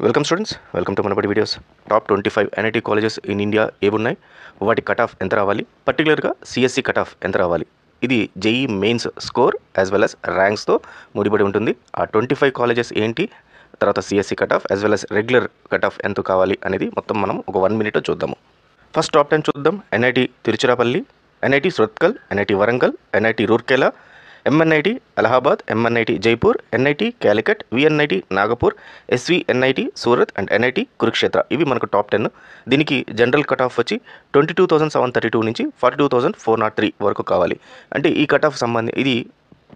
Welcome students, welcome to Manabadi videos. Top 25 NIT colleges in India ఏమున్నాయి, వాటి cut off ఎంత రావాలి, పర్టికులర్గా సిఎస్సి కట్ ఆఫ్ ఎంత రావాలి, ఇది JEE mains score as well as ర్యాంక్స్తో ముడిపడి ఉంటుంది. ఆ 25 కాలేజెస్ ఏంటి, తర్వాత CSE cut off as well as regular cut off ఎంత కావాలి అనేది మొత్తం మనం ఒక 1 minute చూద్దాము. ఫస్ట్ టాప్ 10 చూద్దాం. NIT Tiruchirappalli, NIT Surathkal, NIT Warangal, NIT Rourkela, ఎంఎన్ఐటి Allahabad, ఎంఎన్ఐటి Jaipur, NIT Calicut, VNIT Nagpur, ఎస్విఎన్ఐటి Surat and NIT Kurukshetra. ఇవి మనకు టాప్ 10. దీనికి జనరల్ కట్ ఆఫ్ వచ్చి 22,732 నుంచి 42,403 వరకు కావాలి. అంటే ఈ కట్ ఆఫ్ ఇది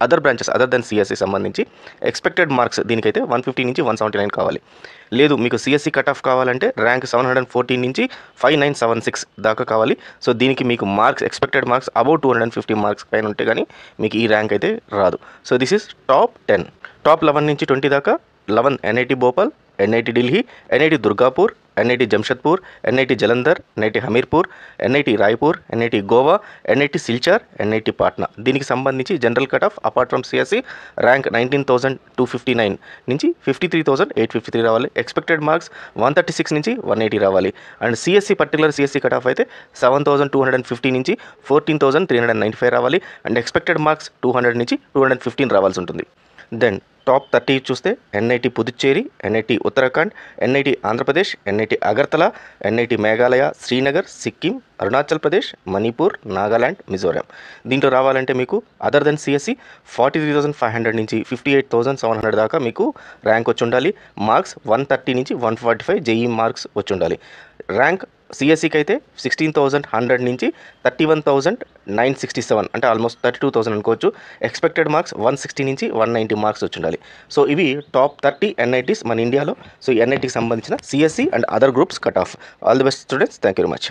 other branches other than CSE సంబంధించి ఎక్స్పెక్టెడ్ మార్క్స్ దీనికైతే 150 నుంచి 179 కావాలి. లేదు మీకు సిఎస్సి కట్ ఆఫ్ కావాలంటే ర్యాంక్ 714 నుంచి 5976 దాకా కావాలి. సో దీనికి మీకు marks expected marks about 250 marks పైన ఉంటే కానీ మీకు ఈ ర్యాంక్ అయితే రాదు. So this is top 10. Top 11 నుంచి 20 దాకా 11 NIT Bhopal, NIT Delhi, NIT Durgapur, NIT Jamshedpur, NIT Jalandhar, NIT Hamirpur, NIT Raipur, NIT Goa, NIT Silchar, NIT Patna. దీనికి సంబంధించి general cut off apart from CSE rank 19,259 నుంచి 53,853 రావాలి. ఎక్స్పెక్టెడ్ మార్క్స్ 136 నుంచి 180 రావాలి. And CSE particular CSE cut off అయితే 7,250 నుంచి 14,395 రావాలి. అండ్ ఎక్స్పెక్టెడ్ మార్క్స్ 200 నుంచి 215 రావాల్సి ఉంటుంది. దెన్ టాప్ 30 చూస్తే NIT Puducherry, NIT Uttarakhand, NIT Andhra Pradesh, NIT Agartala, NIT Meghalaya, Srinagar, Sikkim, Arunachal Pradesh, Manipur, Nagaland, Mizoram. దీంట్లో రావాలంటే మీకు అదర్ దెన్ సిఎస్సి 43,500 నుంచి 58,700 దాకా మీకు ర్యాంక్ వచ్చి ఉండాలి. మార్క్స్ 130 నుంచి 145 జేఈ మార్క్స్ వచ్చి ఉండాలి. ర్యాంక్ సిఎస్సికి అయితే 16,100 నుంచి 31,967 అంటే ఆల్మోస్ట్ 32,000 అనుకోవచ్చు. ఎక్స్పెక్టెడ్ మార్క్స్ 160 నుంచి 190 మార్క్స్ వచ్చి ఉండాలి. సో ఇవి టాప్ 30 ఎన్ఐటీస్ మన ఇండియాలో. సో ఈ ఎన్ఐటీకి సంబంధించిన CSE and other groups cut off. All the best students, thank you very much.